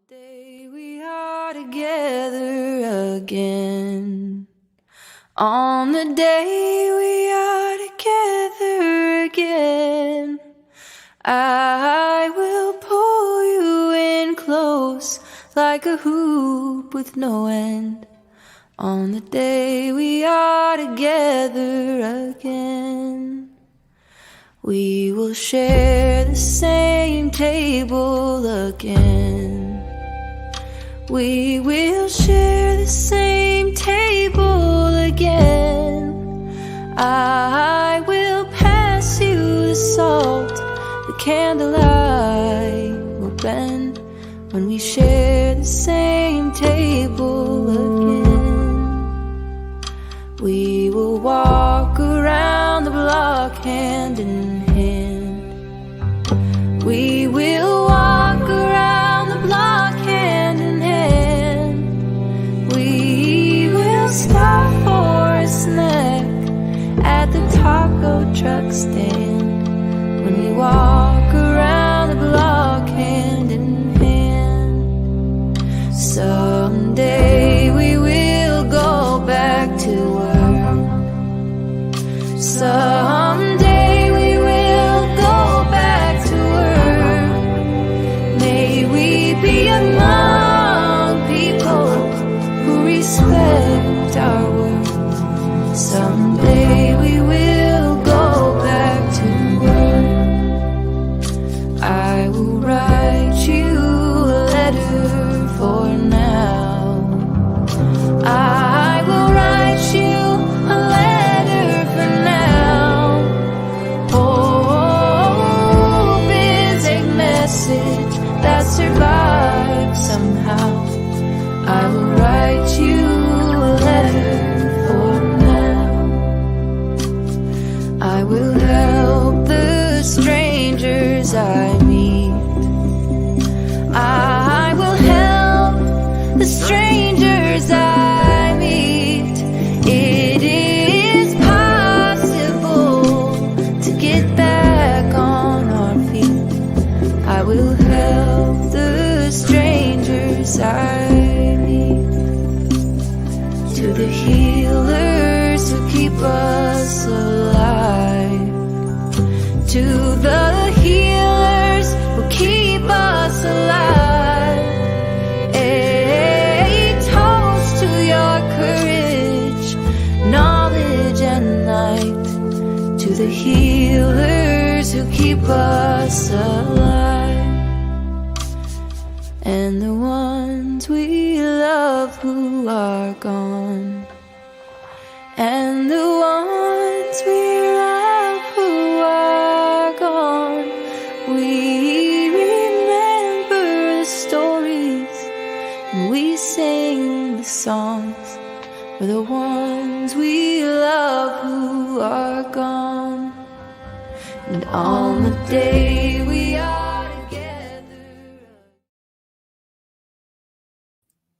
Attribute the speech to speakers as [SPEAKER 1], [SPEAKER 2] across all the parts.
[SPEAKER 1] Day we are together again. On the day we are together again, I will pull you in close like a hoop with no end. On the day we are together again, we will share the same table again. We will share the same table again. I will pass you the salt, the candlelight will bend when we share the same table again. We will walk around the block hand in hand. We will walk around the block hand in hand. We will stop for a snack at the taco truck stand when we walk around the block hand in hand. Someday we will go back to work. Someday we will go back to work. May we be among people who respect our work. Someday we will go back to work. I will write you a letter for now. I will write you a letter for now. Hope is a message that survives somehow. I will write you a letter for now. I will help the strangers I meet. I will help the strangers I meet. It is possible to get back on our feet. I will help the strangers I meet. To the healers who keep us alive. To the healers who keep us alive. A toast to your courage, knowledge and light. To the healers who keep us alive. And the ones we love who are gone. And the ones we love who are gone. We remember the stories and we sing the songs for the ones we love who are gone. And on the day we are together.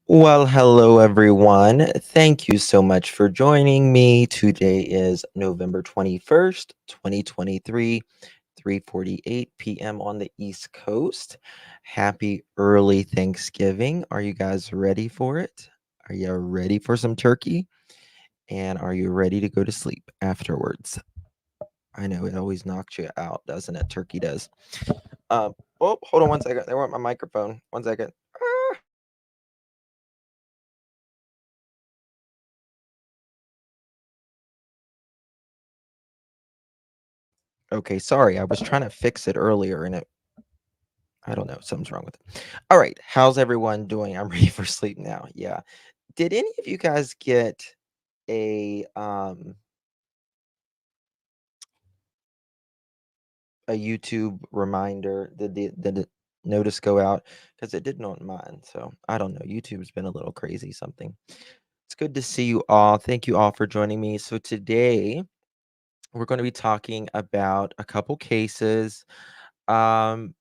[SPEAKER 2] Well, hello everyone. Thank you so much for joining me. Today is November 21st, 2023, 3:48 p.m. on the East Coast. Happy early Thanksgiving. Are you guys ready for it? Are you ready for some turkey? And are you ready to go to sleep afterwards? I know it always knocks you out, doesn't it? Turkey does. Oh, hold on one second. There went my microphone. One second. Okay, sorry. I was trying to fix it earlier and I don't know, something's wrong with it. All right, how's everyone doing? I'm ready for sleep now. Yeah. Did any of you guys get a YouTube reminder? Did the notice go out? Because it didn't on mine. So I don't know. YouTube's been a little crazy something. It's good to see you all. Thank you all for joining me. So today we're going to be talking about a couple cases. Um,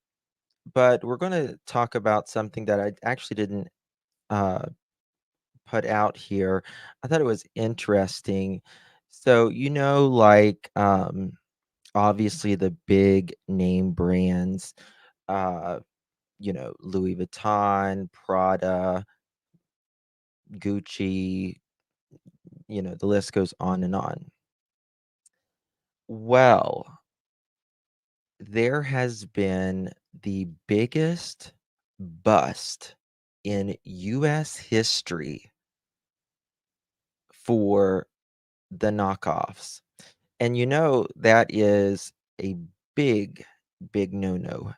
[SPEAKER 2] but we're going to talk about something that I actually didn't uh put out here. I thought it was interesting. So, like obviously the big name brands, uh Louis Vuitton, Prada, Gucci, the list goes on and on. Well, there has been the biggest bust in US history for the knockoffs. And that is a big, big no-no,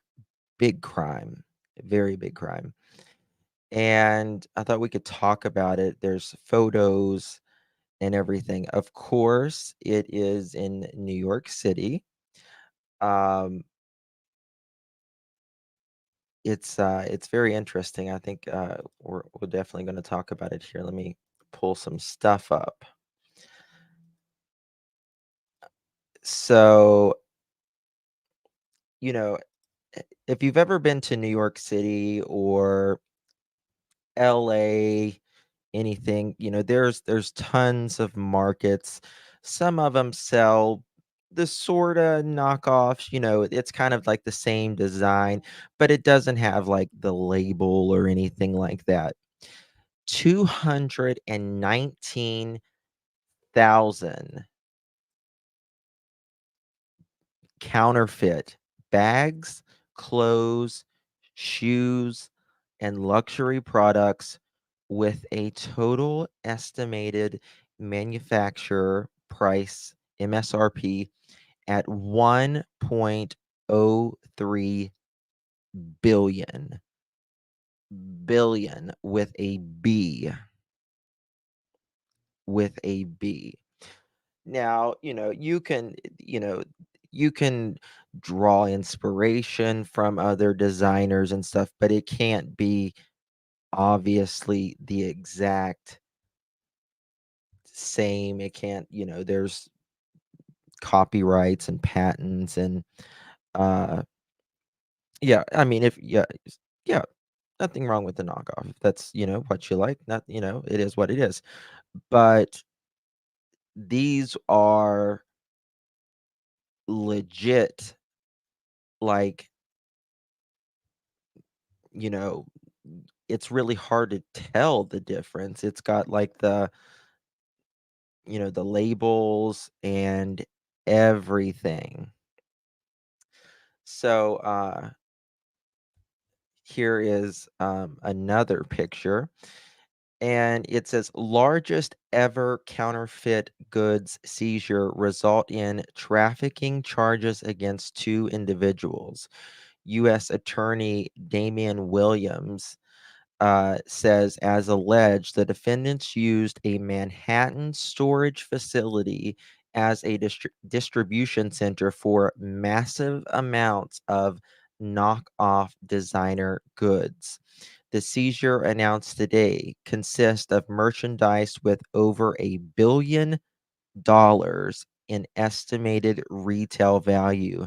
[SPEAKER 2] big crime, very big crime. And I thought we could talk about it. There's photos and everything. Of course, it is in New York City. Um, it's very interesting. I think we're definitely going to talk about it here. Let me pull some stuff up. So, you know, if you've ever been to New York City or LA, anything, there's tons of markets. Some of them sell the sorta knockoffs, it's kind of like the same design, but it doesn't have like the label or anything like that. 219,000 counterfeit bags, clothes, shoes, and luxury products with a total estimated manufacturer price MSRP at 1.03 billion with a B, with a B. Now, you can draw inspiration from other designers and stuff, but it can't be obviously the exact same. It can't, there's copyrights and patents and uh yeah, I mean if yeah, yeah, nothing wrong with the knockoff. If that's, what you like, not, it is what it is. But these are legit, like, you know, it's really hard to tell the difference. It's got like the labels and everything. So here is another picture, and it says largest ever counterfeit goods seizure result in trafficking charges against two individuals. U.S. Attorney Damian Williams says, as alleged, the defendants used a Manhattan storage facility as a distribution center for massive amounts of knockoff designer goods. The seizure announced today consists of merchandise with over $1 billion in estimated retail value,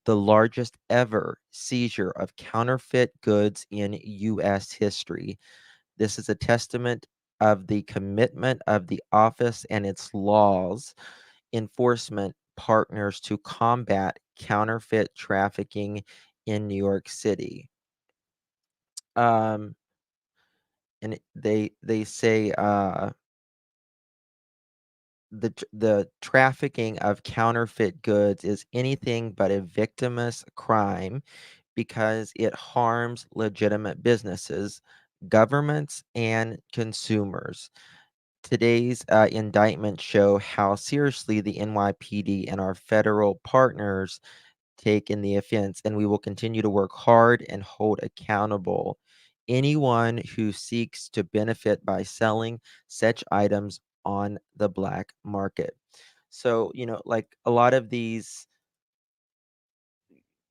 [SPEAKER 2] the largest ever seizure of counterfeit goods in U.S. history. This is a testament of the commitment of the office and its laws enforcement partners to combat counterfeit trafficking in New York City. Um, and they say the trafficking of counterfeit goods is anything but a victimless crime because it harms legitimate businesses, governments, and consumers. Today's indictments show how seriously the NYPD and our federal partners take in the offense, and we will continue to work hard and hold accountable anyone who seeks to benefit by selling such items on the black market. So, like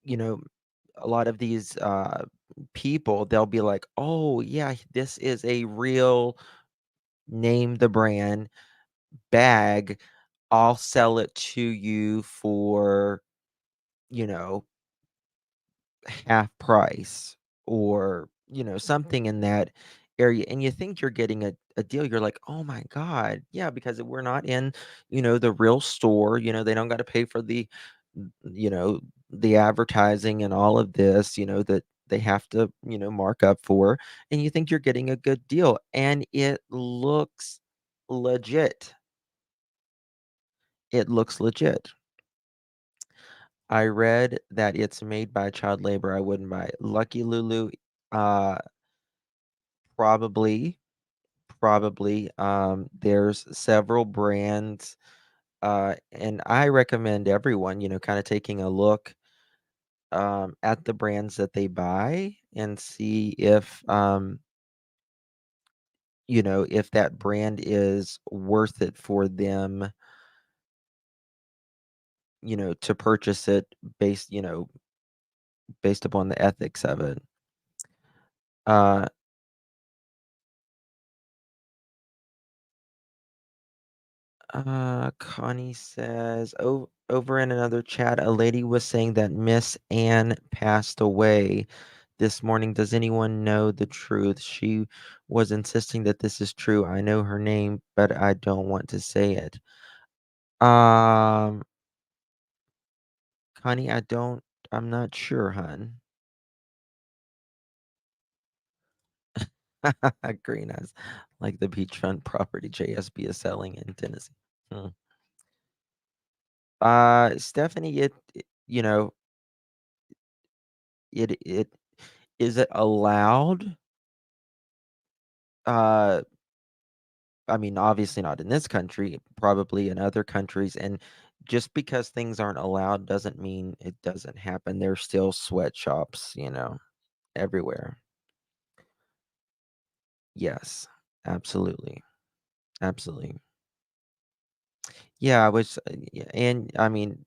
[SPEAKER 2] you know, a lot of these people, they'll be like, oh, yeah, this is a real name the brand bag. I'll sell it to you for, you know, half price or something in that area, and you think you're getting a deal. You're like, oh my god, yeah, because we're not in the real store. They don't got to pay for the you know the advertising and all of this, that they have to, mark up for, and you think you're getting a good deal, and it looks legit. It looks legit. I read that it's made by child labor. I wouldn't buy it. Lucky Lulu, uh, probably, probably. There's several brands, and I recommend everyone, kind of taking a look at the brands that they buy and see if if that brand is worth it for them, to purchase it based, based upon the ethics of it. Uh, Connie says, over in another chat, a lady was saying that Miss Anne passed away this morning. Does anyone know the truth? She was insisting that this is true. I know her name, but I don't want to say it. Um, Connie, I'm not sure, hun. Green eyes, like the beachfront property JSB is selling in Tennessee. Hmm. Stephanie, it is it allowed? Uh, I mean, obviously not in this country, probably in other countries. And just because things aren't allowed doesn't mean it doesn't happen. There's still sweatshops, everywhere. Yes, absolutely. Absolutely. Yeah, I was, yeah, and I mean,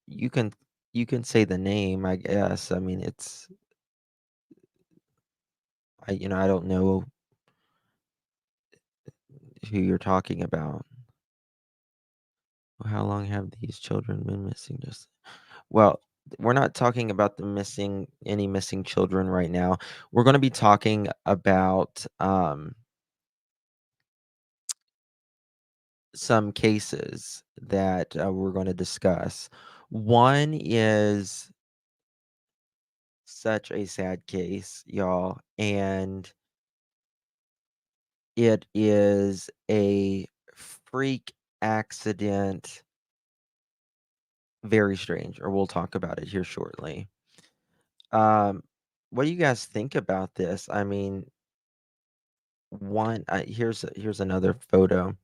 [SPEAKER 2] you can you can say the name, I guess. I mean, I don't know who you're talking about. How long have these children been missing? Just well, we're not talking about any missing children right now. We're going to be talking about some cases that we're going to discuss. One is such a sad case, y'all, and it is a freak accident. Very strange, or we'll talk about it here shortly. Um, what do you guys think about this? I mean, here's another photo.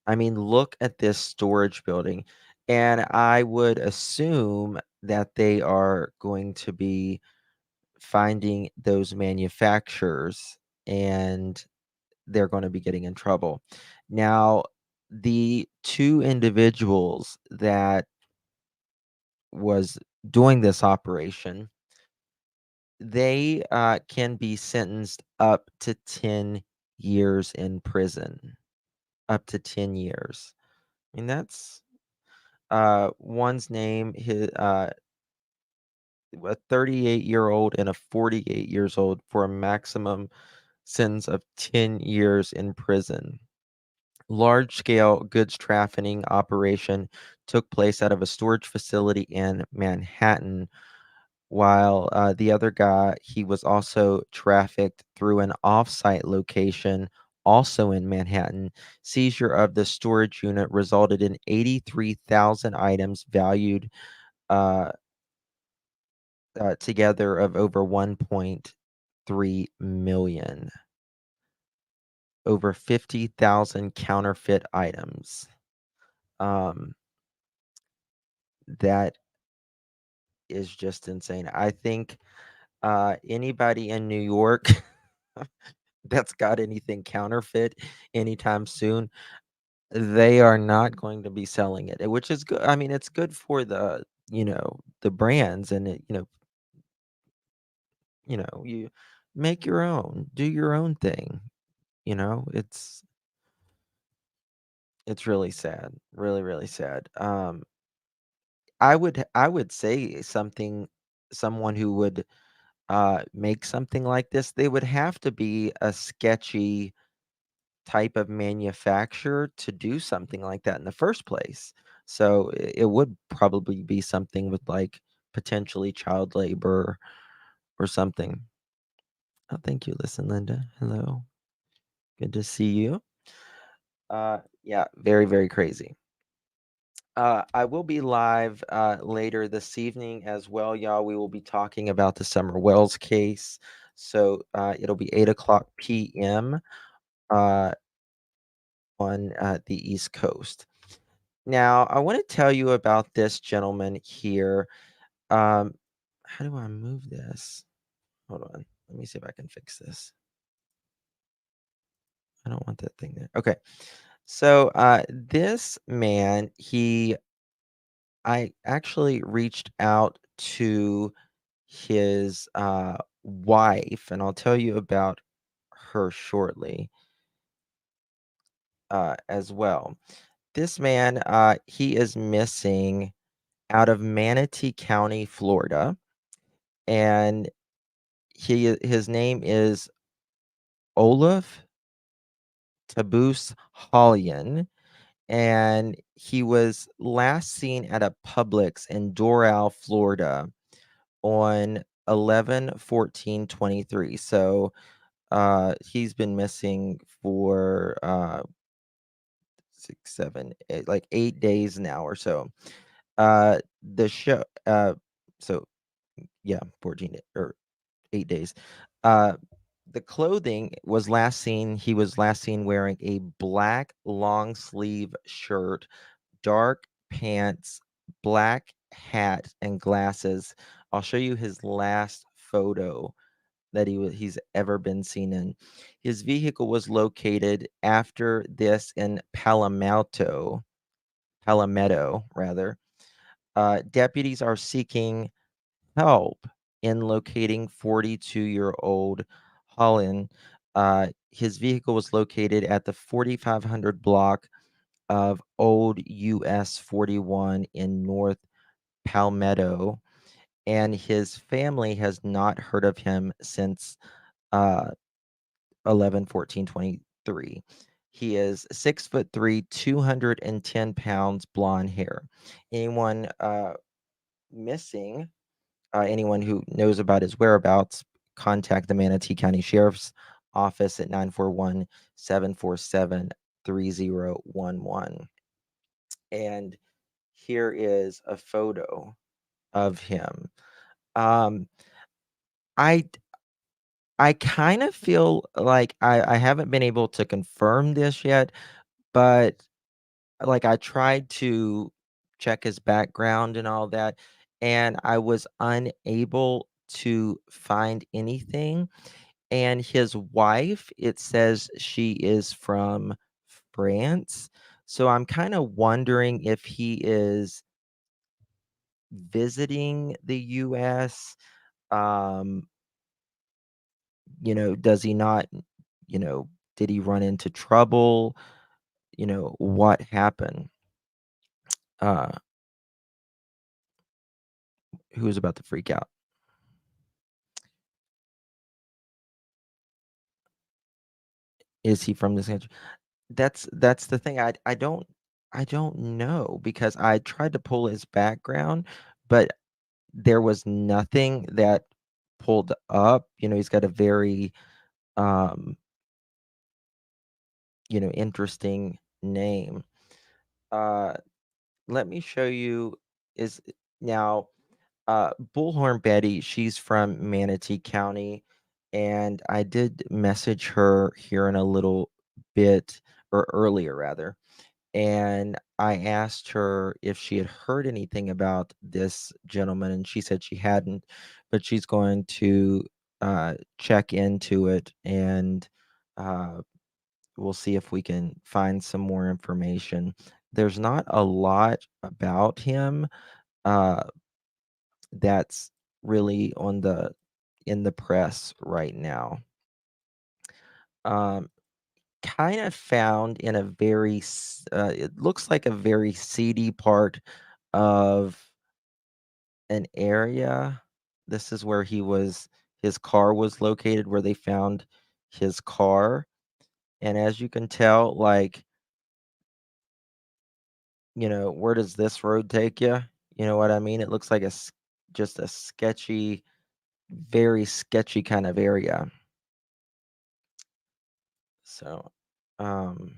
[SPEAKER 2] I mean, look at this storage building, and I would assume that they are going to be finding those manufacturers, and they're going to be getting in trouble. Now, the two individuals that was doing this operation, they can be sentenced up to 10 years in prison. Up to 10 years. I mean, that's one's name, a 38-year-old and a 48 years old for a maximum sentence of 10 years in prison. Large scale goods trafficking operation took place out of a storage facility in Manhattan, while the other guy, he was also trafficked through an offsite location also in Manhattan. Seizure of the storage unit resulted in 83,000 items valued uh, together of over 1.3 million, over 50,000 counterfeit items. Um, that is just insane. I think anybody in New York that's got anything counterfeit anytime soon, they are not going to be selling it, which is good. I mean, it's good for the brands, and you make your own, do your own thing. It's really sad, really, really sad. I would say someone who would make something like this, they would have to be a sketchy type of manufacturer to do something like that in the first place. So it would probably be something with like potentially child labor or something. Oh, thank you. Listen, Linda. Hello. Good to see you. Yeah, very, very crazy. I will be live later this evening as well, y'all. We will be talking about the Summer Wells case. So it'll be 8 o'clock p.m. Uh, on the East Coast. Now, I want to tell you about this gentleman here. Um, how do I move this? Hold on. Let me see if I can fix this. I don't want that thing there. Okay. So this man, I actually reached out to his wife, and I'll tell you about her shortly as well. This man, he is missing out of Manatee County, Florida, and his name is Olaf Tabus Hollian, and he was last seen at a Publix in Doral, Florida on 11/14/23. So he's been missing for 6, 7, 8, like 8 days now or so. The show, so yeah, 14 or 8 days. Uh, the clothing was last seen. He was last seen wearing a black long sleeve shirt, dark pants, black hat, and glasses. I'll show you his last photo that he's ever been seen in. His vehicle was located after this in Palmetto rather. Deputies are seeking help in locating 42-year-old Holland. His vehicle was located at the 4500 block of Old US 41 in North Palmetto, and his family has not heard of him since uh, 11/14/23. He is 6'3", 210 pounds, blonde hair. Anyone missing? Anyone who knows about his whereabouts, contact the Manatee County Sheriff's Office at 941-747-3011. And here is a photo of him. Um, I I kind of feel like I haven't been able to confirm this yet, but like I tried to check his background and all that, and I was unable to find anything. And his wife, it says she is from France. So I'm kind of wondering if he is visiting the US. Um, does he not, you know, did he run into trouble? What happened? Uh, who's about to freak out? Is he from this country? That's the thing. I don't know because I tried to pull his background, but there was nothing that pulled up. He's got a very um, interesting name. Uh, let me show you is now Bullhorn Betty, she's from Manatee County, and I did message her here in a little bit, or earlier rather, and I asked her if she had heard anything about this gentleman, and she said she hadn't, but she's going to check into it, and uh, we'll see if we can find some more information. There's not a lot about him uh, that's really in the press right now. Um, kind of found in a it looks like a very seedy part of an area. This is where his car was located, where they found his car. And as you can tell, like, where does this road take you? You know what I mean? It looks like just a sketchy very sketchy kind of area. So, um,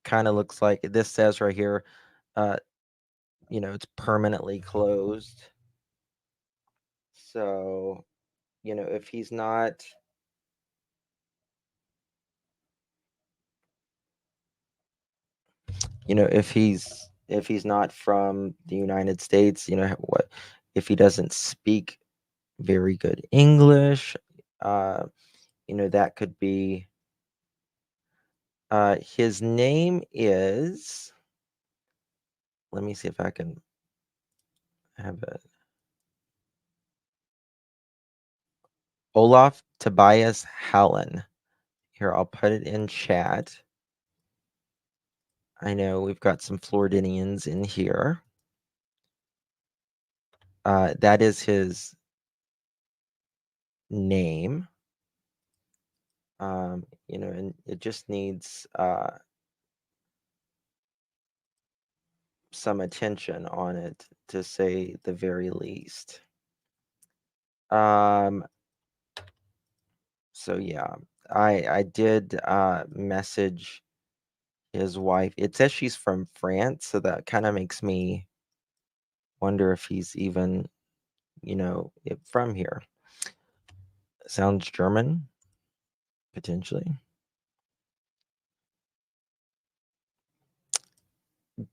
[SPEAKER 2] kind of looks like this says right here, uh, it's permanently closed. So, if he's not, if he's not from the United States, what if he doesn't speak very good English, uh, that could be his name is, let me see if I can have it. Olaf Tobias Hallen. Here, I'll put it in chat. I know we've got some Floridians in here. That is his name. And it just needs some attention on it, to say the very least. So yeah, I did message his wife. It says she's from France, so that kind of makes me wonder if he's even, from here. Sounds German, potentially.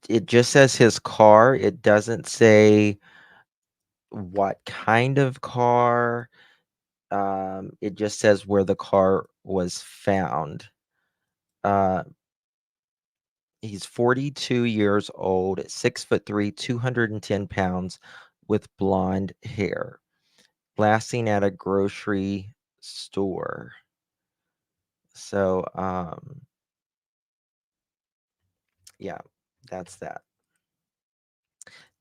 [SPEAKER 2] It just says his car. It doesn't say what kind of car. It just says where the car was found. Uh, he's 42 years old, 6'3", 210 pounds, with blonde hair, lasting at a grocery store. So, yeah, that's that.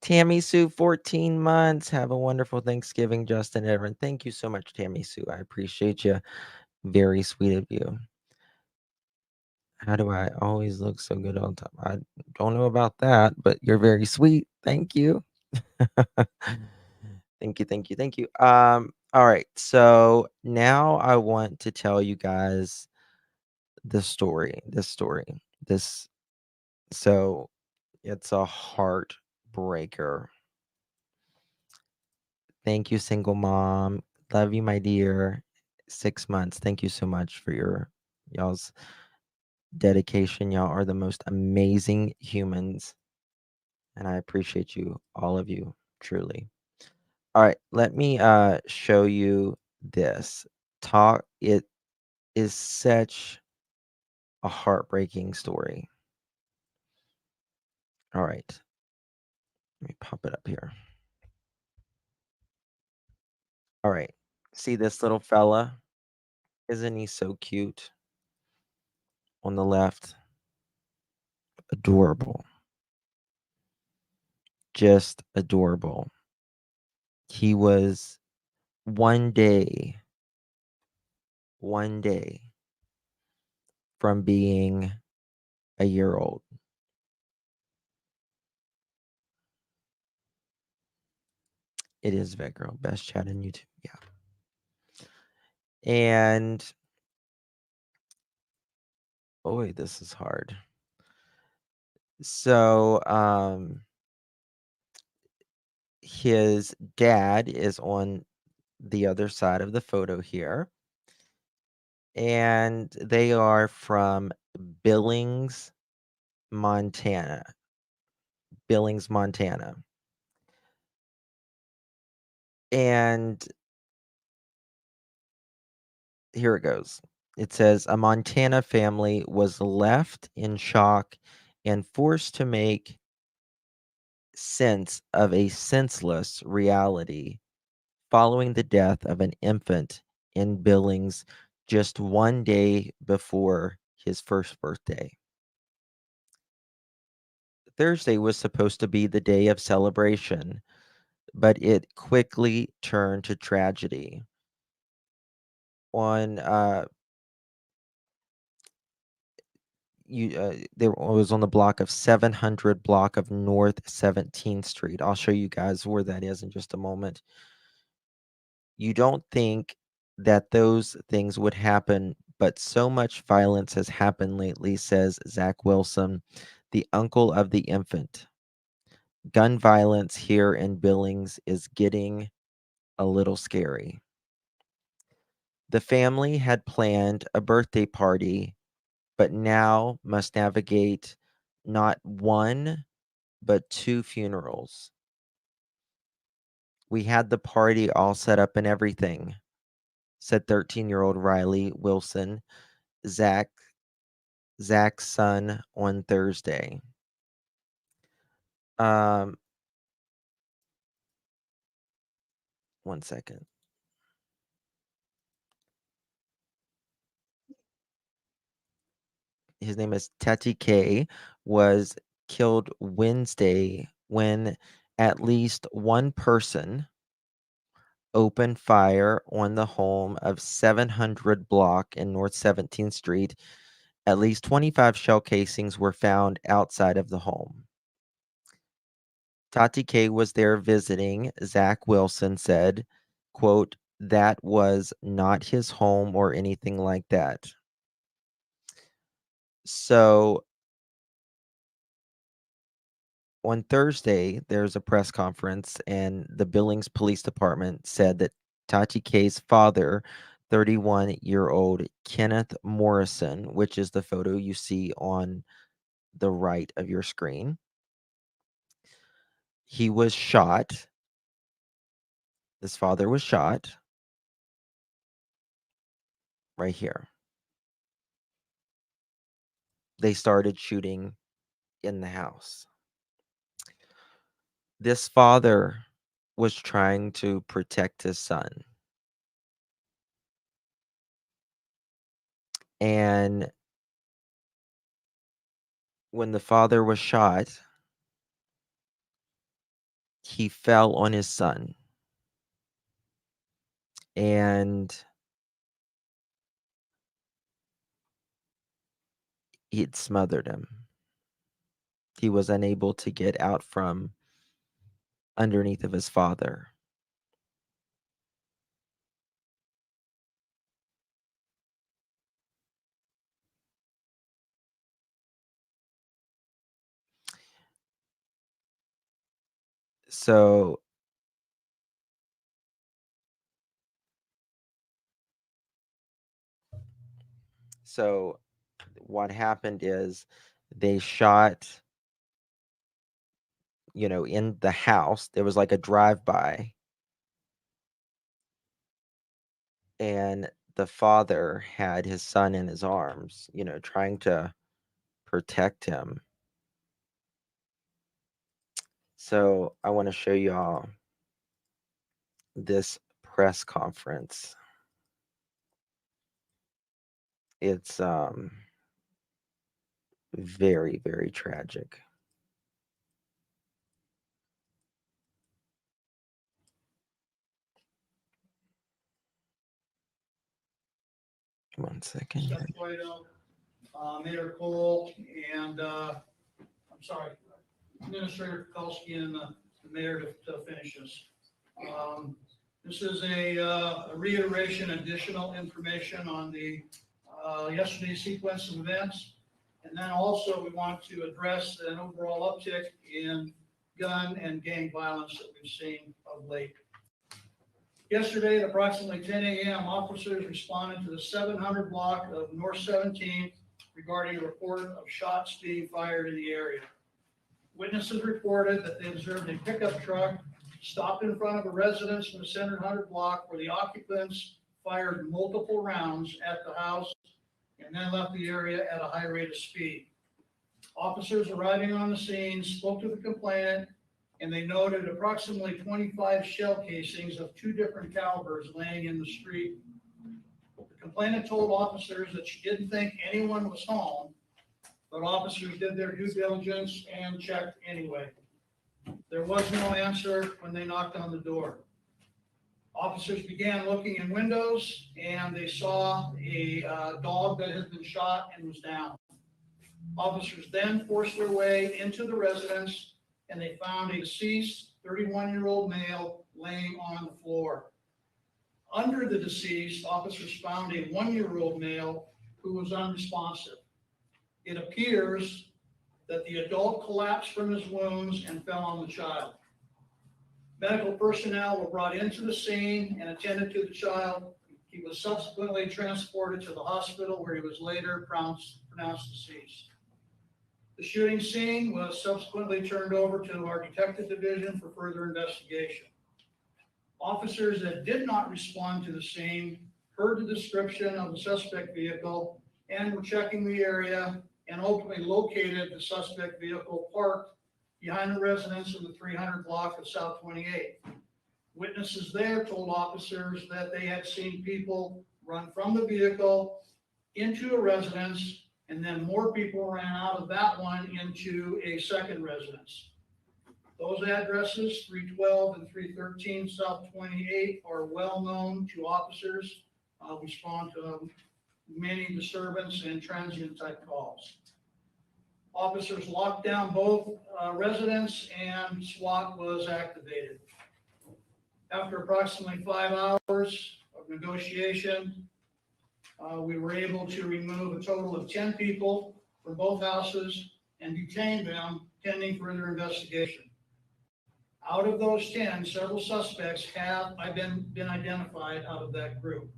[SPEAKER 2] Tammy Sue, 14 months. Have a wonderful Thanksgiving, Justin Everett. Thank you so much, Tammy Sue. I appreciate you. Very sweet of you. How do I always look so good on top? I don't know about that, but you're very sweet. Thank you. Thank you, thank you, thank you. All right. So now I want to tell you guys the story. This so it's a heartbreaker. Thank you, single mom. Love you, my dear. 6 months. Thank you so much for y'all's dedication. Y'all are the most amazing humans, and I appreciate you, all of you, truly. All right, let me show you this. It is such a heartbreaking story. All right, let me pop it up here. All right, see this little fella? Isn't he so cute? On the left, adorable. Just adorable. He was one day from being a year old. It is Vet Girl, best chat in YouTube. Yeah. And oh wait, this is hard. So his dad is on the other side of the photo here. And they are from Billings, Montana. Billings, Montana. And here it goes. It says a Montana family was left in shock and forced to make sense of a senseless reality following the death of an infant in Billings just one day before his first birthday. Thursday was supposed to be the day of celebration, but it quickly turned to tragedy. On there was on the block of 700 block of North 17th Street. I'll show you guys where that is in just a moment. You don't think that those things would happen, but so much violence has happened lately, says Zach Wilson, the uncle of the infant. Gun violence here in Billings is getting a little scary. The family had planned a birthday party, but now must navigate not one, but two funerals. We had the party all set up and everything, said 13-year-old Riley Wilson, Zach Zach's son, on Thursday. Um, One second. His name is Tati K, was killed Wednesday when at least one person opened fire on the home of 700 block in North 17th Street. At least 25 shell casings were found outside of the home. Tati K was there visiting. Zach Wilson said, quote, "That was not his home or anything like that." So on Thursday, there's a press conference, and the Billings Police Department said that Tati K's father, 31-year-old Kenneth Morrison, which is the photo you see on the right of your screen, he was shot. His father was shot right here. They started shooting in the house. This father was trying to protect his son. And when the father was shot, he fell on his son and it smothered him. He was unable to get out from underneath of his father. So so what happened is they shot, in the house. There was like a drive-by, and the father had his son in his arms, trying to protect him. So I want to show y'all this press conference. It's very, very tragic. One second here.
[SPEAKER 3] Mayor Cole and I'm sorry, Administrator Kukalski and the mayor to finish this. This is a reiteration, additional information on the yesterday's sequence of events. And then also we want to address an overall uptick in gun and gang violence that we've seen of late. Yesterday at approximately 10 a.m., officers responded to the 700 block of North 17th regarding a report of shots being fired in the area. Witnesses reported that they observed a pickup truck stop in front of a residence in the 700 block where the occupants fired multiple rounds at the house and then left the area at a high rate of speed. Officers arriving on the scene spoke to the complainant, and they noted approximately 25 shell casings of two different calibers laying in the street. The complainant told officers that she didn't think anyone was home, but officers did their due diligence and checked anyway. There was no answer when they knocked on the door. Officers began looking in windows, and they saw a dog that had been shot and was down. Officers then forced their way into the residence and they found a deceased 31-year-old male laying on the floor. Under the deceased, officers found a 1-year-old male who was unresponsive. It appears that the adult collapsed from his wounds and fell on the child. Medical personnel were brought into the scene and attended to the child. He was subsequently transported to the hospital where he was later pronounced deceased. The shooting scene was subsequently turned over to our detective division for further investigation. Officers that did not respond to the scene heard the description of the suspect vehicle and were checking the area and ultimately located the suspect vehicle parked behind the residence in the 300 block of South 28th. Witnesses there told officers that they had seen people run from the vehicle into a residence, and then more people ran out of that one into a second residence. Those addresses, 312 and 313 South 28, are well known to officers. Respond to many disturbance and transient type calls. Officers locked down both residents and SWAT was activated. After approximately 5 hours of negotiation, we were able to remove a total of 10 people from both houses and detain them pending further investigation. Out of those 10, several suspects have been identified out of that group.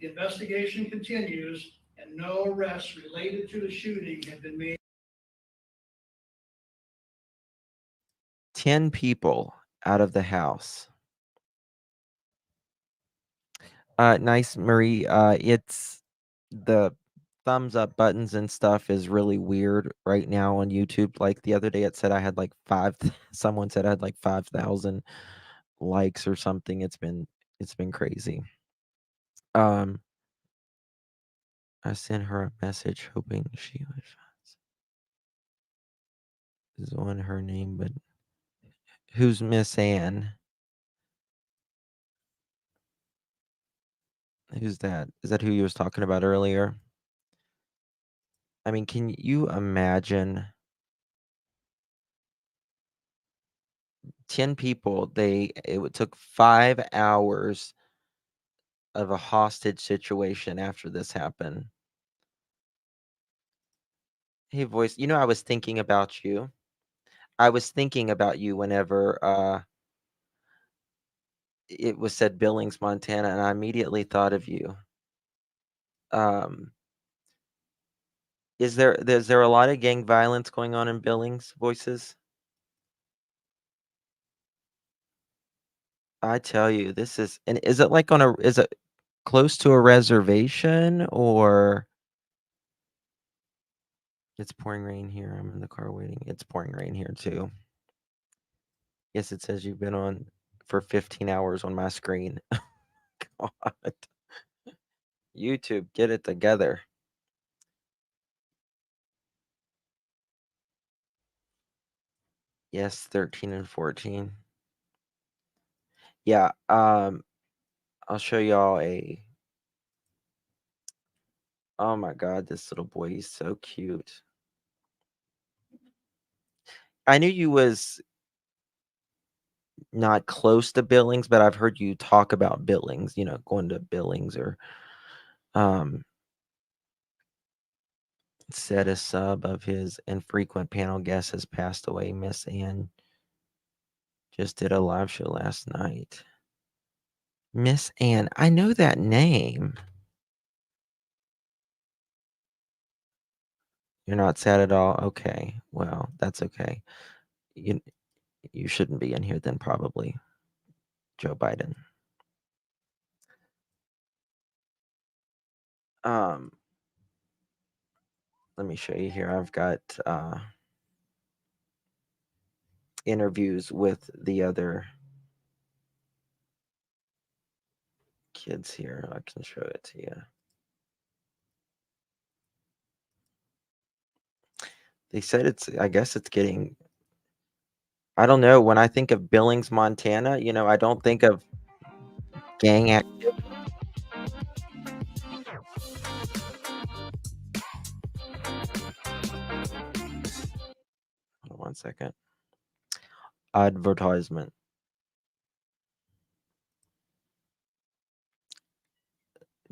[SPEAKER 3] The investigation continues and no arrests related to the shooting have been made.
[SPEAKER 2] 10 people out of the house. Nice, Marie. It's the thumbs up buttons and stuff is really weird right now on YouTube. Like the other day, it said I had like someone said I had like 5,000 likes or something. It's been crazy. I sent her a message hoping she would is on her name, but who's Miss Ann? Who's that? Is that who you was talking about earlier? I mean, can you imagine 10 people? Took 5 hours of a hostage situation after this happened. Hey, voice, I was thinking about you. I was thinking about you whenever it was said Billings, Montana, and I immediately thought of you. Is there a lot of gang violence going on in Billings, voices? I tell you, and is it like is it close to a reservation or it's pouring rain here. I'm in the car waiting. It's pouring rain here too. Yes, it says you've been on for 15 hours on my screen. God. YouTube, get it together. Yes, 13 and 14. Yeah, I'll show y'all oh my God, this little boy, he's so cute. I knew you was not close to Billings, but I've heard you talk about Billings, going to Billings or said a sub of his infrequent panel guest has passed away. Miss Ann just did a live show last night. Miss Ann, I know that name. You're not sad at all? Okay. Well, that's okay. You shouldn't be in here then, probably. Joe Biden. Let me show you here. I've got interviews with the other kids here. I can show it to you. They said I guess it's getting, I don't know. When I think of Billings, Montana, I don't think of gang activity. second. Advertisement.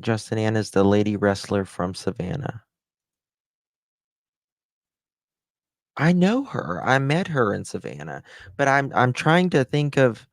[SPEAKER 2] Justin Ann is the lady wrestler from Savannah. I know her. I met her in Savannah, but I'm trying to think of.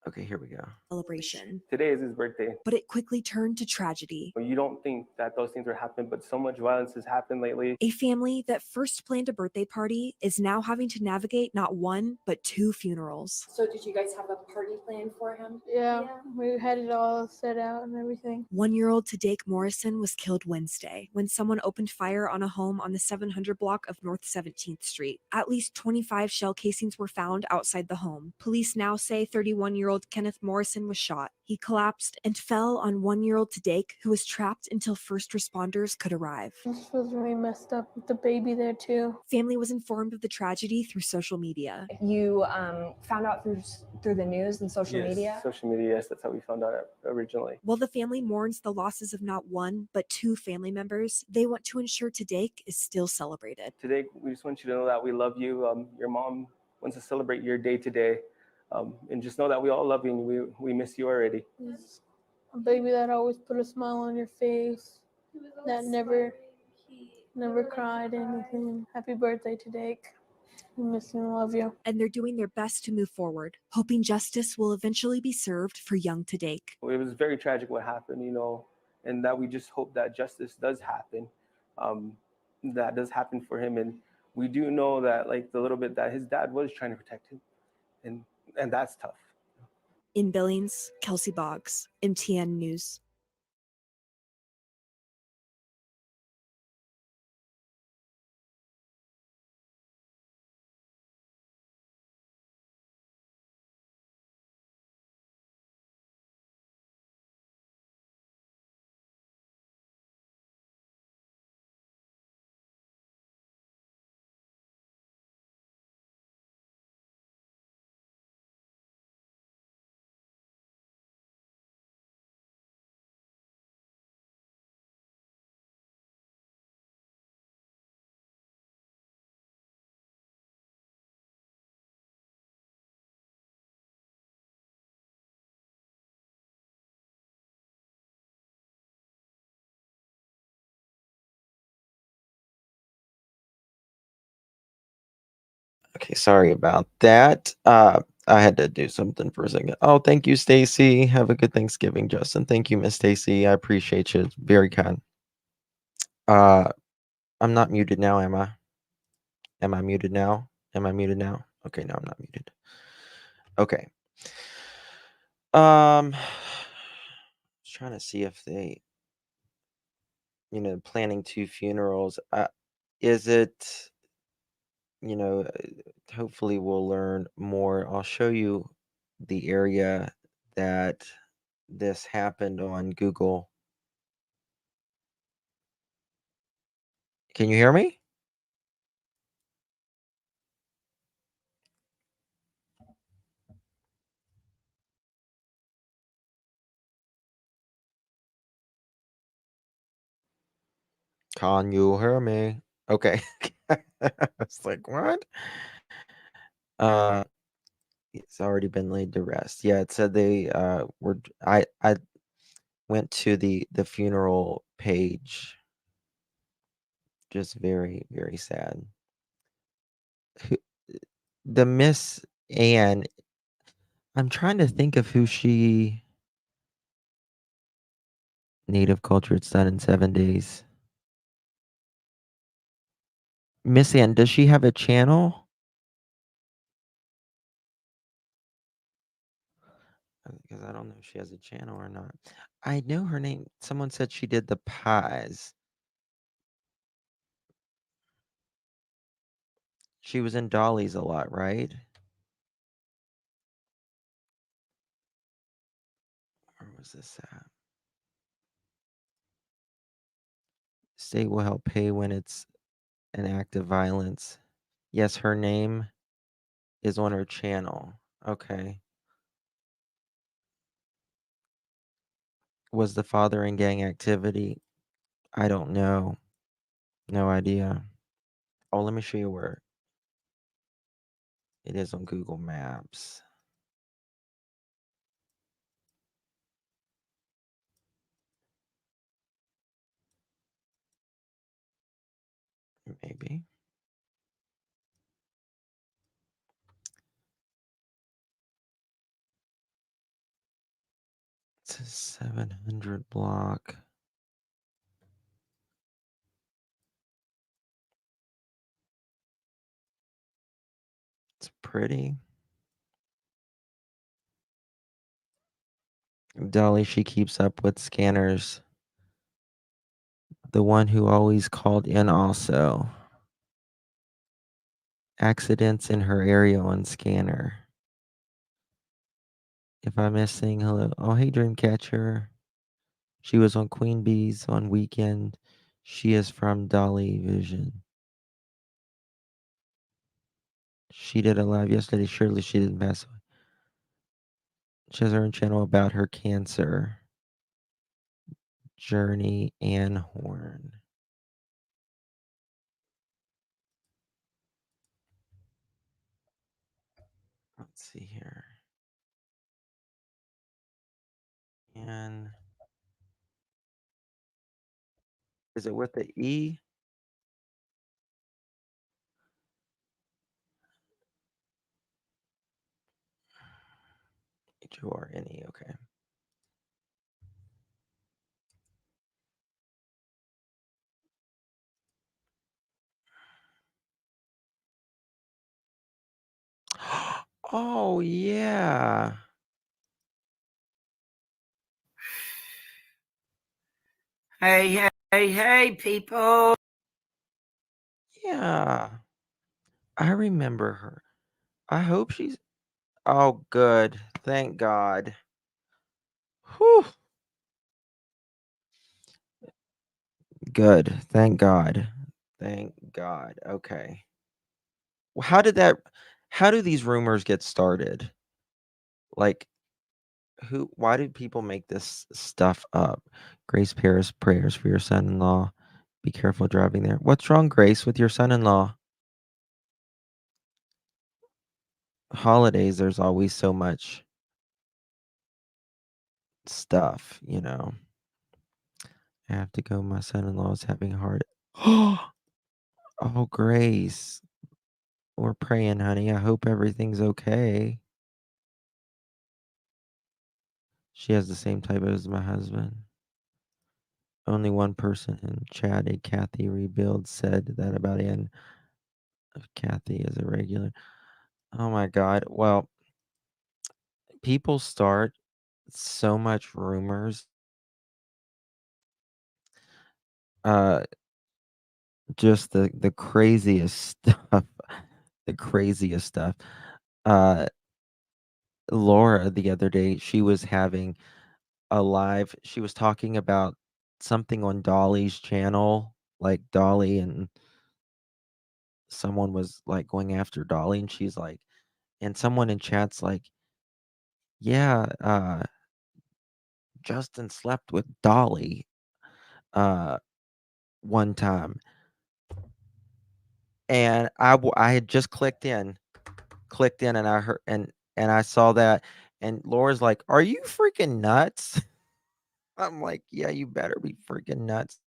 [SPEAKER 2] Okay, here we go.
[SPEAKER 4] Celebration,
[SPEAKER 5] Today is his birthday.
[SPEAKER 4] but it quickly turned to tragedy.
[SPEAKER 5] You don't think that those things are happening, but so much violence has happened lately.
[SPEAKER 4] A family that first planned a birthday party is now having to navigate not one, but two funerals.
[SPEAKER 6] So did you guys have a party planned for him?
[SPEAKER 7] Yeah, we had it all set out and everything.
[SPEAKER 4] 1-year-old Tadake Morrison was killed Wednesday when someone opened fire on a home on the 700 block of North 17th Street. At least 25 shell casings were found outside the home. Police now say 31-year-old Kenneth Morrison was shot. He collapsed and fell on 1-year-old Tadake, who was trapped until first responders could arrive.
[SPEAKER 7] This was really messed up with the baby there too.
[SPEAKER 4] Family was informed of the tragedy through social media.
[SPEAKER 6] You found out through the news and social
[SPEAKER 5] Yes,
[SPEAKER 6] media?
[SPEAKER 5] social media, yes, that's how we found out originally.
[SPEAKER 4] While the family mourns the losses of not one, but two family members, they want to ensure Tadake is still celebrated.
[SPEAKER 5] Today, we just want you to know that we love you. Your mom wants to celebrate your day today. And just know that we all love you and we miss you already.
[SPEAKER 7] He's a baby that always put a smile on your face, that never cried anything. Happy birthday to Dake. We miss you and love you.
[SPEAKER 4] And they're doing their best to move forward, hoping justice will eventually be served for young Tadake.
[SPEAKER 5] It was very tragic what happened, and that we just hope that justice does happen. That does happen for him. And we do know that, like the little bit that his dad was trying to protect him. And that's tough.
[SPEAKER 4] In Billings, Kelsey Boggs, MTN News.
[SPEAKER 2] Okay, sorry about that. I had to do something for a second. Oh, thank you, Stacy. Have a good Thanksgiving, Justin. Thank you, Miss Stacy. I appreciate you. It's very kind. I'm not muted now, am I? Am I muted now? Am I muted now? Okay, no, I'm not muted. Okay. Trying to see if they, planning two funerals. Is it, hopefully we'll learn more. I'll show you the area that this happened on Google. Can you hear me? Can you hear me? Okay. I was like, what? It's already been laid to rest. Yeah, it said they were I went to the funeral page. Just very, very sad. Who- The Miss Anne, I'm trying to think of who she Native culture, it's done in 7 days. Miss Anne, does she have a channel? Because I don't know if she has a channel or not. I know her name. Someone said she did the pies. She was in Dolly's a lot, right? Where was this at? State will help pay when it's an act of violence. Yes, her name is on her channel. Okay. Was the father in gang activity? I don't know. No idea. Oh, let me show you where it is on Google Maps. Maybe. It's a 700 block. It's pretty. Dolly, she keeps up with scanners. The one who always called in also. Accidents in her area on scanner. If I miss saying hello. Oh, hey, Dreamcatcher. She was on Queen Bee's on weekend. She is from Dolly Vision. She did a live yesterday. Surely she didn't pass away. She has her own channel about her cancer journey. Ann Horn. Let's see here. And is it with the E? Horne. Okay. Oh yeah.
[SPEAKER 8] Hey, people.
[SPEAKER 2] Yeah. I remember her. I hope she's oh good. Thank God. Whew. Good. Thank God. Thank God. Okay. Well, how do these rumors get started? Like why do people make this stuff up? Grace Paris prayers for your son-in-law. Be careful driving there. What's wrong, Grace, with your son-in-law? Holidays, there's always so much stuff, you know. I have to go. My son-in-law is having a heart. Oh, Grace. We're praying, honey. I hope everything's okay. She has the same type as my husband. Only one person in chat, a Kathy Rebuild, said that about Ann of Kathy is a regular. Oh my God. Well, people start so much rumors. Uh, just the craziest stuff. The craziest stuff. Uh, Laura the other day, she was having a live. She was talking about something on Dolly's channel, like Dolly and someone was like going after Dolly, and she's like, and someone in chat's like, yeah, Justin slept with Dolly uh one time, and I had just clicked in, and I heard and I saw that, and Laura's like, "Are you freaking nuts?" I'm like, "Yeah, you better be freaking nuts."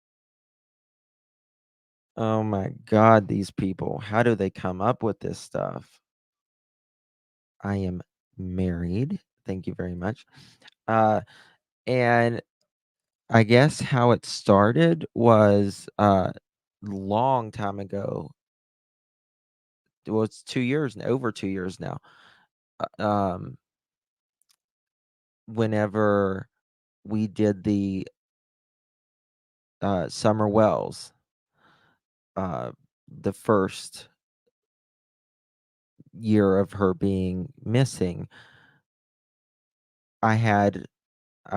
[SPEAKER 2] Oh my God, these people, how do they come up with this stuff? I am married. Thank you very much. And I guess how it started was long time ago. Well, it's 2 years, over 2 years now. Um, whenever we did the Summer Wells, uh, the first year of her being missing, I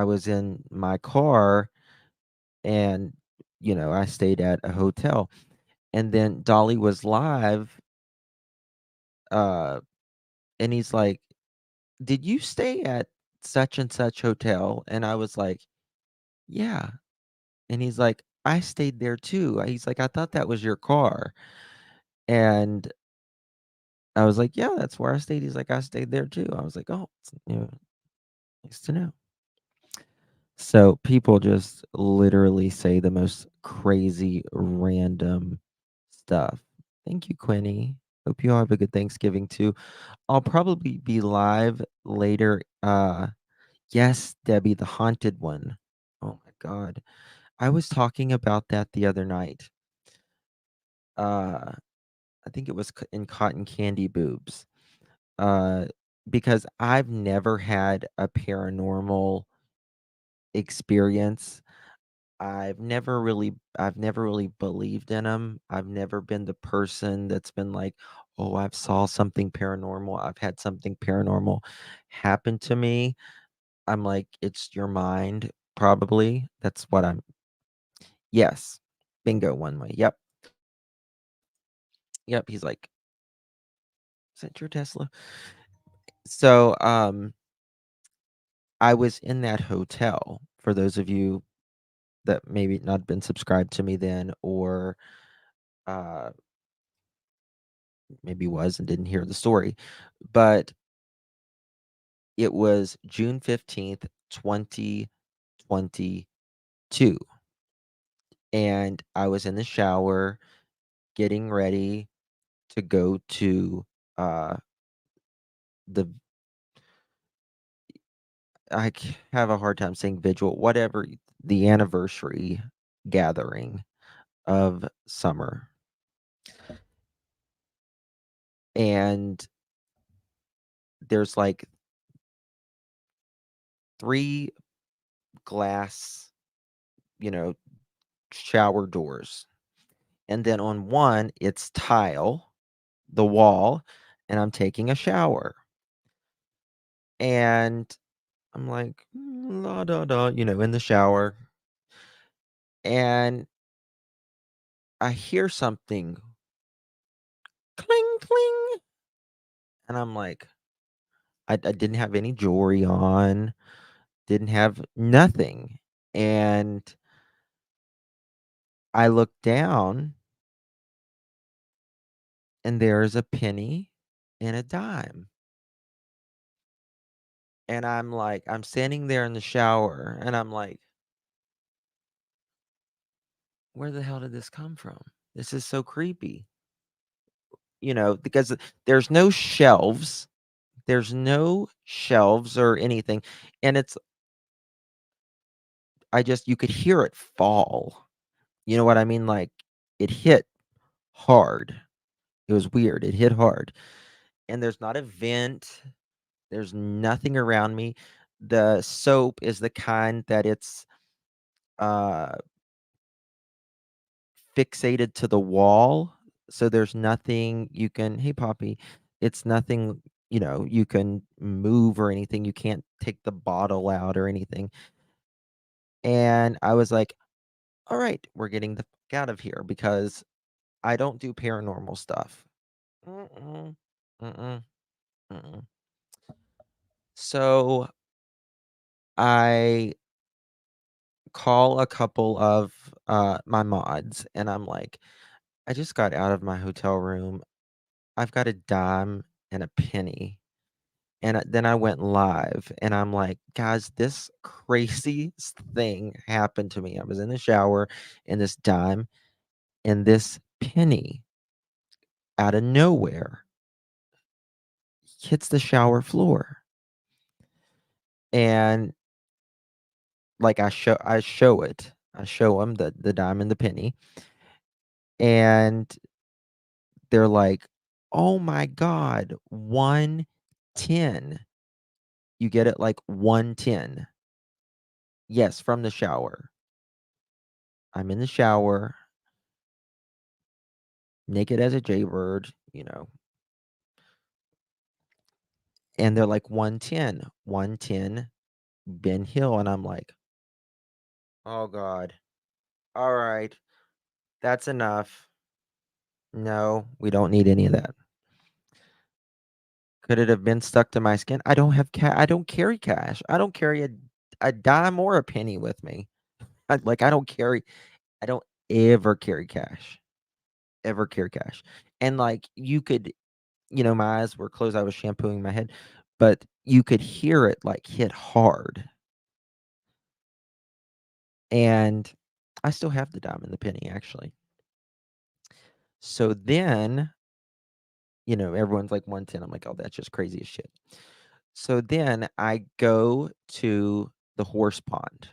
[SPEAKER 2] was in my car and I stayed at a hotel, and then Dolly was live, uh, and he's like, "Did you stay at such and such hotel?" And I was like, "Yeah." And he's like, I stayed there too. He's like, I thought that was your car. And I was like, yeah, that's where I stayed. He's like, I stayed there too. I was like, oh, nice to know. So people just literally say the most crazy, random stuff. Thank you, Quinny. Hope you all have a good Thanksgiving too. I'll probably be live later. Yes, Debbie, the haunted one. Oh my God. I was talking about that the other night. I think it was in Cotton Candy Boobs. Uh, because I've never had a paranormal experience. I've never really believed in them. I've never been the person that's been like, "Oh, I've saw something paranormal. I've had something paranormal happen to me." I'm like, "It's your mind, probably." That's what I'm Yes. Bingo one way. Yep. Yep, he's like, "Is that your Tesla?" So, I was in that hotel, for those of you that maybe not been subscribed to me then, or, uh maybe was and didn't hear the story, but it was June 15th, 2022, and I was in the shower getting ready to go to, uh, the have a hard time saying vigil, whatever, the anniversary gathering of summer, and there's, like, 3 glass, you know, shower doors, and then on one, it's tile, the wall, and I'm taking a shower. And I'm like, la da da, in the shower. And I hear something cling, cling. And I'm like, I didn't have any jewelry on, didn't have nothing. And I look down and there's a penny and a dime. And I'm like, I'm standing there in the shower and I'm like, where the hell did this come from? This is so creepy. Because there's no shelves. There's no shelves or anything. And you could hear it fall. You know what I mean? Like it hit hard. It was weird. It hit hard. And there's not a vent. There's nothing around me. The soap is the kind that it's uh fixated to the wall. So there's nothing you can, hey Poppy, it's nothing, you can move or anything. You can't take the bottle out or anything. And I was like, all right, we're getting the fuck out of here because I don't do paranormal stuff. Mm-mm, mm-mm, mm-mm. So I call a couple of my mods and I'm like, I just got out of my hotel room. I've got a dime and a penny. And then I went live and I'm like, guys, this crazy thing happened to me. I was in the shower and this dime and this penny out of nowhere hits the shower floor. And like I show it. I show them the dime and the penny. And they're like, "Oh my god, 110." You get it, like 110. Yes, from the shower. I'm in the shower, naked as a jaybird, and they're like 110, 110 Ben Hill, and I'm like, "Oh god. All right. That's enough. No, we don't need any of that." Could it have been stuck to my skin? I don't have I don't carry cash. I don't carry a dime or a penny with me. I don't carry I don't ever carry cash. Ever carry cash. And like you could, my eyes were closed. I was shampooing my head, but you could hear it like hit hard. And I still have the dime and the penny actually. So then, everyone's like 110. I'm like, oh, that's just crazy as shit. So then I go to the horse pond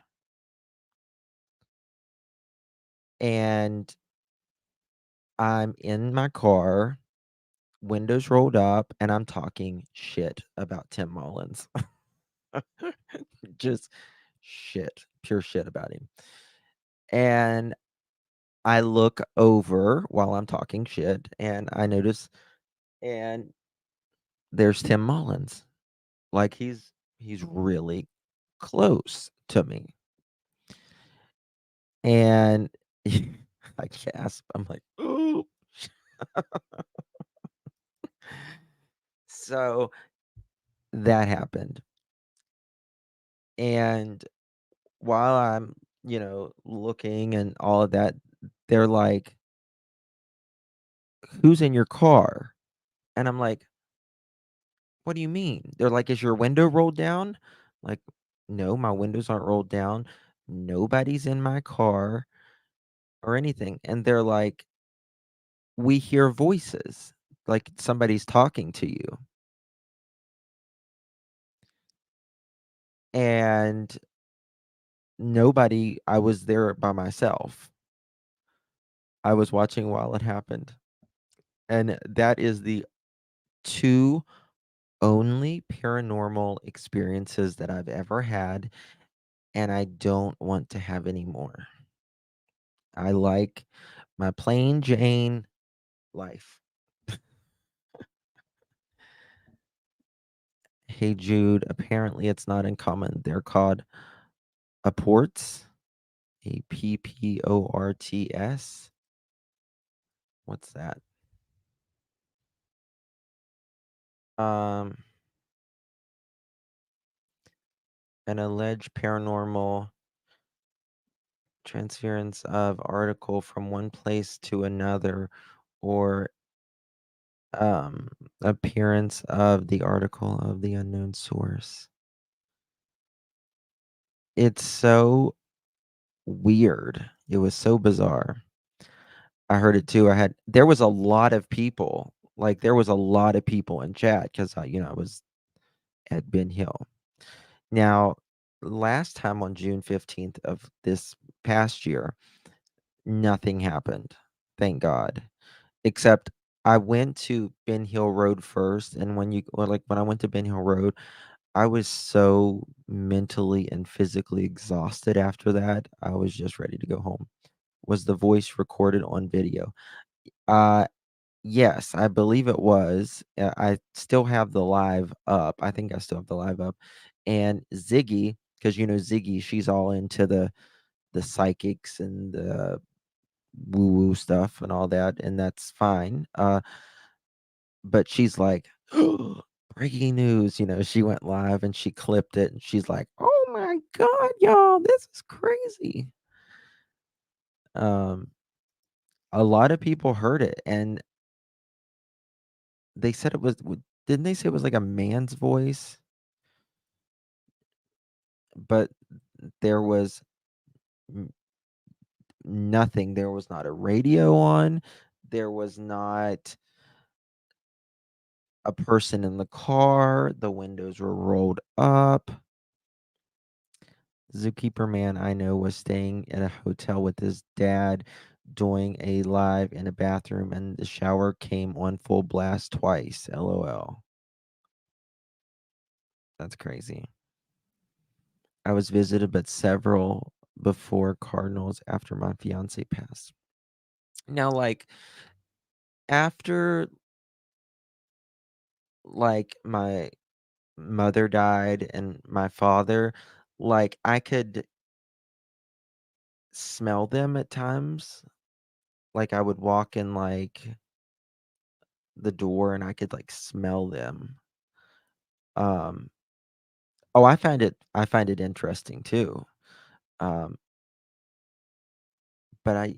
[SPEAKER 2] and I'm in my car, windows rolled up, and I'm talking shit about Tim Mullins. Just shit, pure shit about him. And I look over while I'm talking shit and I notice, and there's Tim Mullins. Like he's really close to me. And I gasp. I'm like, "Ooh." So that happened. And while I'm, looking and all of that, they're like, "Who's in your car?" And I'm like, "What do you mean?" They're like, "Is your window rolled down?" Like, "No, my windows aren't rolled down. Nobody's in my car or anything." And they're like, "We hear voices, like somebody's talking to you." And nobody, I was there by myself. I was watching while it happened. And that is the two only paranormal experiences that I've ever had, and I don't want to have any more. I like my plain Jane life. Hey Jude, apparently it's not uncommon. They're called apports, APPORTS. What's that? Um, an alleged paranormal transference of article from one place to another, or um appearance of the article of the unknown source. It's so weird. It was so bizarre. I heard it too. There was a lot of people. Like there was a lot of people in chat cuz I was at Ben Hill. Now, last time on June 15th of this past year, nothing happened. Thank God. Except I went to Ben Hill Road first, and when I went to Ben Hill Road, I was so mentally and physically exhausted after that. I was just ready to go home. Was the voice recorded on video? Uh yes, I believe it was. I still have the live up. I think I still have the live up. And Ziggy, because Ziggy, she's all into the psychics and the woo woo stuff and all that, and that's fine. But she's like, breaking news. She went live and she clipped it and she's like, oh my God, y'all, this is crazy. Um, a lot of people heard it and they said didn't they say it was like a man's voice? But there was n- nothing. There was not a radio on. There was not a person in the car. The windows were rolled up. Zookeeper man I know was staying in a hotel with his dad doing a live in a bathroom and the shower came on full blast twice. LOL. That's crazy. I was visited but several before Cardinals after my fiance passed. Now like after like my mother died and my father, like I could smell them at times. Like I would walk in like the door and I could like smell them. Um oh, I find it interesting too. Um but I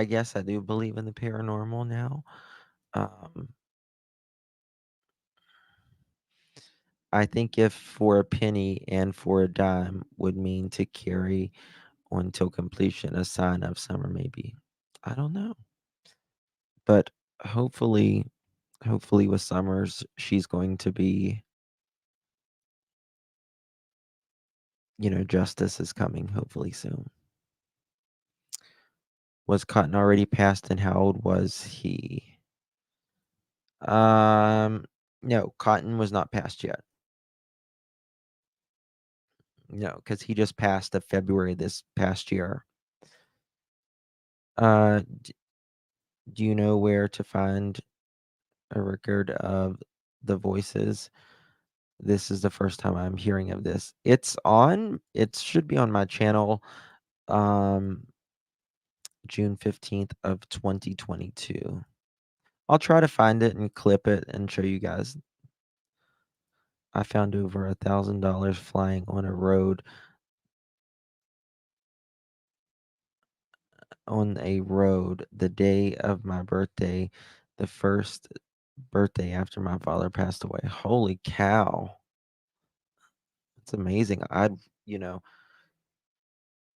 [SPEAKER 2] guess I do believe in the paranormal now. Um, I think if for a penny and for a dime would mean to carry until completion, a sign of summer, maybe. I don't know. But hopefully, hopefully with Summers, she's going to be, justice is coming hopefully soon. Was Cotton already passed and how old was he? No, Cotton was not passed yet. No, because he just passed of February this past year. Do you know where to find a record of the voices? This is the first time I'm hearing of this. It should be on my channel, um, June 15th of 2022. I'll try to find it and clip it and show you guys. I found over $1,000 flying on a road the day of my birthday, the first birthday after my father passed away. Holy cow. It's amazing. You know,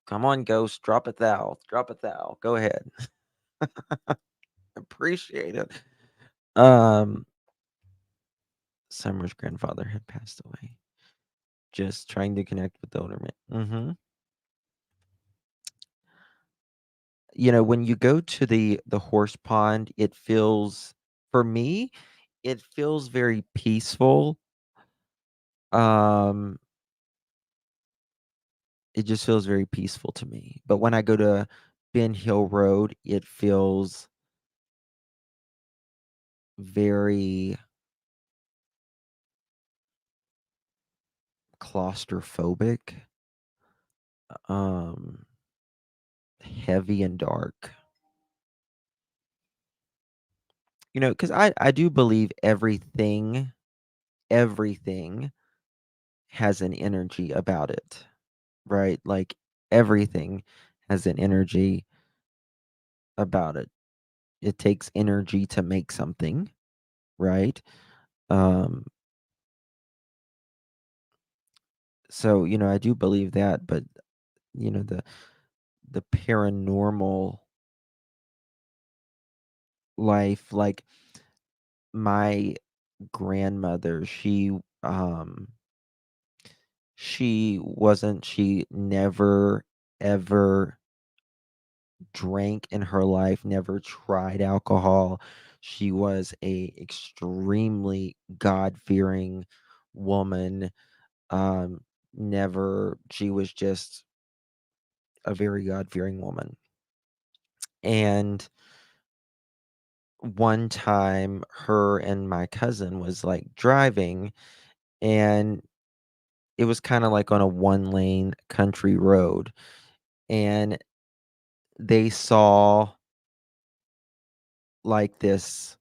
[SPEAKER 2] come on, ghost, drop it thou. Drop it thou. Go ahead. Appreciate it. Summer's grandfather had passed away. Just trying to connect with the older man. When you go to the horse pond, it feels, for me, it feels very peaceful. Um, it just feels very peaceful to me. But when I go to Ben Hill Road, it feels very claustrophobic, um, heavy and dark. Because I do believe everything has an energy about it, right? Like everything has an energy about it. It takes energy to make something, right? Um, so I do believe that, but the paranormal life, like my grandmother, um she never ever drank in her life, never tried alcohol. She was a extremely God-fearing woman. Um, never She was just a very God-fearing woman. And one time her and my cousin was like driving, and it was kind of like on a one lane country road, and they saw like this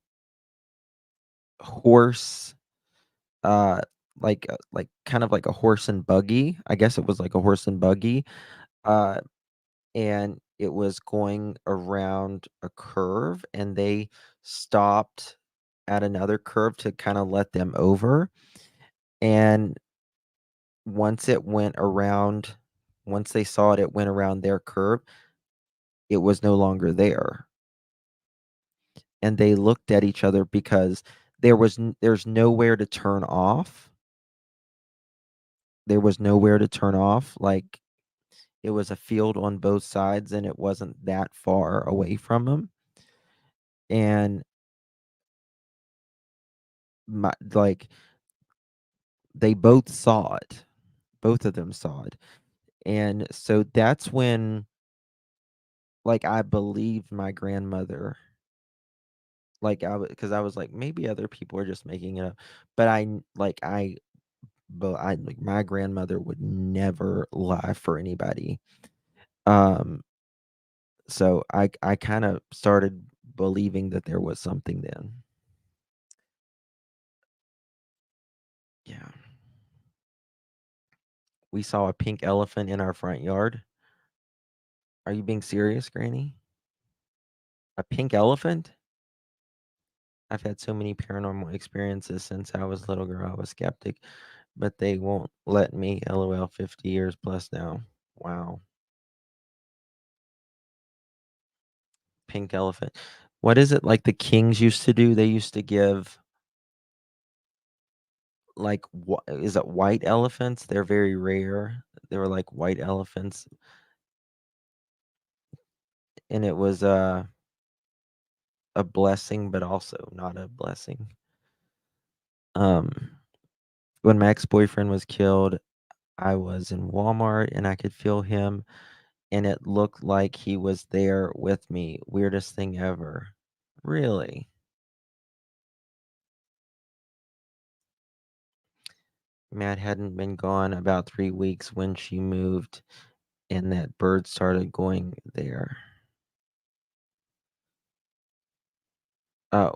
[SPEAKER 2] horse, uh like kind of like a horse and buggy. I guess it was like a horse and buggy, uh and it was going around a curve, and they stopped at another curve to kind of let them over. And once it went around once they saw it went around their curve, it was no longer there. And they looked at each other because there's nowhere to turn off. There was nowhere to turn off. Like, it was a field on both sides, and it wasn't that far away from them. And like, they both saw it. Both of them saw it. And so that's when, like, I believed my grandmother. Like, because I was like, maybe other people are just making it up. But like, my grandmother would never lie for anybody. Um, so I kind of started believing that there was something then. Yeah. We saw a pink elephant in our front yard. Are you being serious, Granny? A pink elephant? I've had so many paranormal experiences since I was a little girl. I was skeptic, but they won't let me. LOL, 50 years plus now. Wow. Pink elephant. What is it like the kings used to do? They used to give like is it white elephants? They're very rare. They were like white elephants, and it was a blessing, but also not a blessing. Um, when my ex-boyfriend was killed, I was in Walmart and I could feel him, and it looked like he was there with me. Weirdest thing ever. Really? Matt hadn't been gone about 3 weeks when she moved, and that bird started going there. Oh,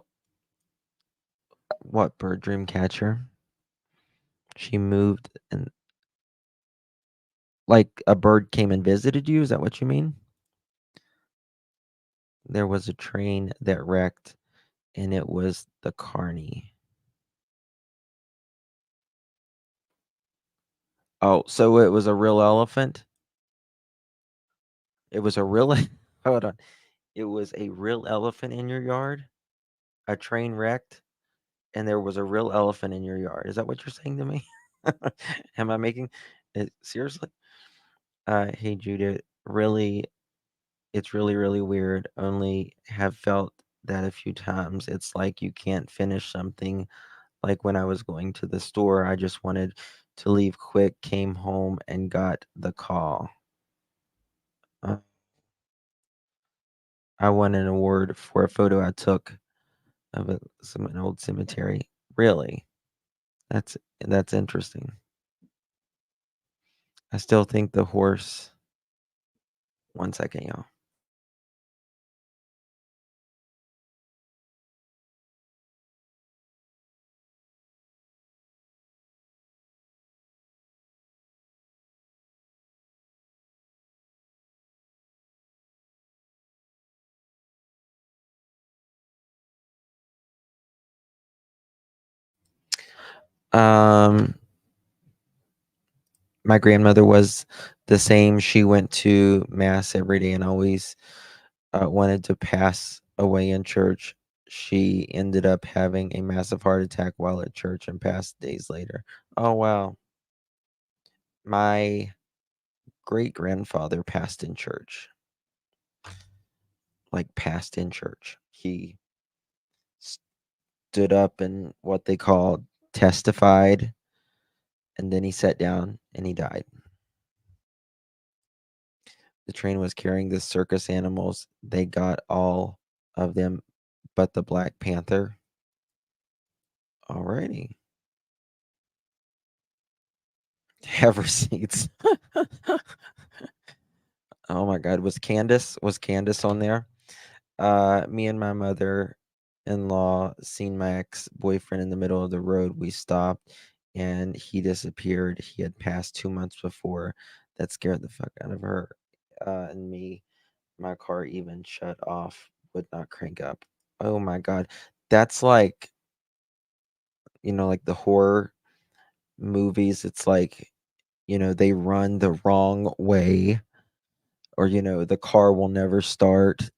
[SPEAKER 2] what bird? Dreamcatcher? She moved and like a bird came and visited you? Is that what you mean? There was a train that wrecked, and it was the Carney. Oh, so it was a real elephant? It was a real hold on. It was a real elephant in your yard? A train wrecked, and there was a real elephant in your yard. Is that what you're saying to me? Am I making it seriously? Hey Judith, really, it's really, really weird. Only have felt that a few times. It's like you can't finish something. Like when I was going to the store, I just wanted to leave quick, came home and got the call. Uh, I won an award for a photo I took of an old cemetery. Really? That's interesting. I still think the horse. One second, y'all. Um, my grandmother was the same. She went to mass every day and always wanted to pass away in church. She ended up having a massive heart attack while at church and passed days later. Oh, wow. My great grandfather passed in church, like passed in church. He stood up and what they call testified, and then he sat down and he died. The train was carrying the circus animals. They got all of them but the Black Panther. Alrighty. Have receipts. Oh my God. Was Candace on there? Me and my mother-in-law seen my ex-boyfriend in the middle of the road. We stopped and he disappeared. He had passed 2 months before. That scared the fuck out of her and me. My car even shut off, would not crank up. Oh my God. That's like, like the horror movies. It's like, they run the wrong way or, the car will never start,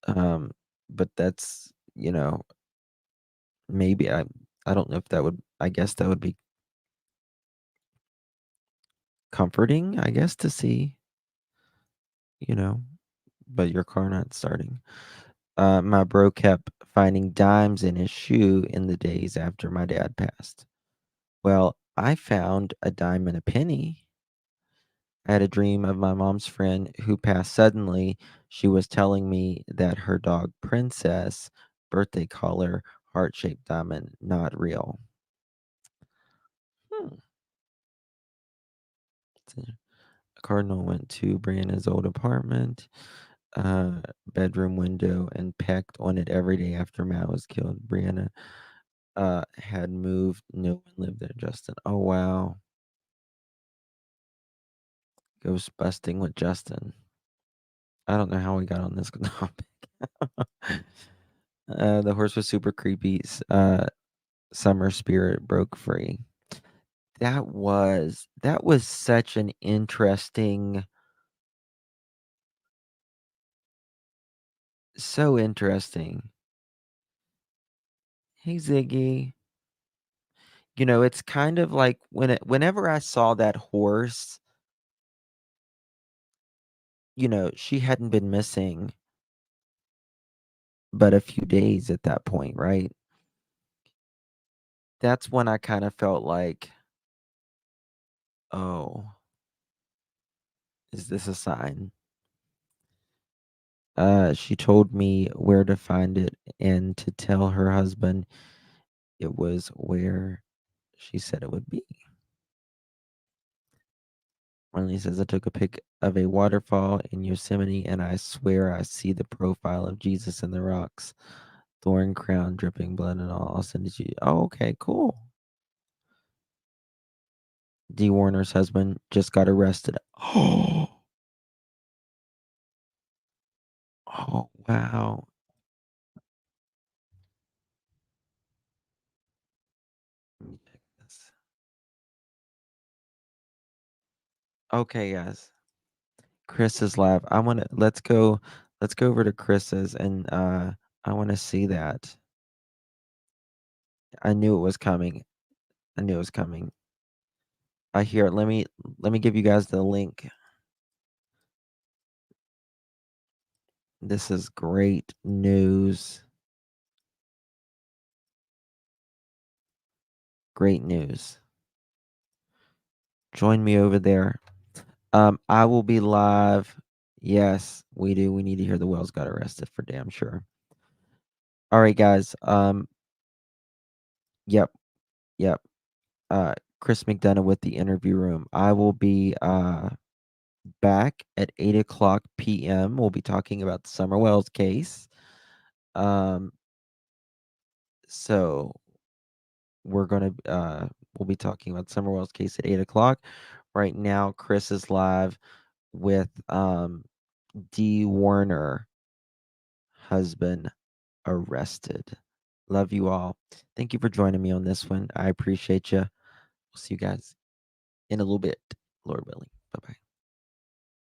[SPEAKER 2] um, but that's, maybe I don't know if that would, I guess that would be comforting, I guess, to see, you know, but your car not starting. My bro kept finding dimes in his shoe in the days after my dad passed. Well, I found a dime and a penny. I had a dream of my mom's friend who passed suddenly. She was telling me that her dog Princess, birthday collar, heart-shaped diamond, not real. Hmm. A cardinal went to Brianna's old apartment, bedroom window, and pecked on it every day after Matt was killed. Brianna had moved. No one lived there, Justin. Oh, wow. Ghost busting with Justin. I don't know how we got on this topic. The horse was super creepy. Summer spirit broke free. That was such an interesting, so interesting. Hey Ziggy. It's kind of like whenever I saw that horse, she hadn't been missing but a few days at that point, right? That's when I kind of felt like, oh, is this a sign? She told me where to find it and to tell her husband it was where she said it would be. Marlene says, I took a pic of a waterfall in Yosemite and I swear I see the profile of Jesus in the rocks. Thorn crown, dripping blood and all. I'll send it to you. Oh, okay, cool. D. Warner's husband just got arrested. Oh, oh wow. Let me check this. Okay, guys. Chris is live. Let's go over to Chris's and I want to see that. I knew it was coming. I knew it was coming. I hear it. Let me give you guys the link. This is great news. Great news. Join me over there. I will be live. Yes, we do. We need to hear the Wells got arrested for damn sure. All right, guys. Yep. Chris McDonough with the interview room. I will be back at 8:00 p.m. We'll be talking about the Summer Wells case. So we're gonna we'll be talking about Summer Wells case at 8:00. Right now, Chris is live with D. Warner, husband arrested. Love you all. Thank you for joining me on this one. I appreciate you. We'll see you guys in a little bit, Lord willing. Bye bye.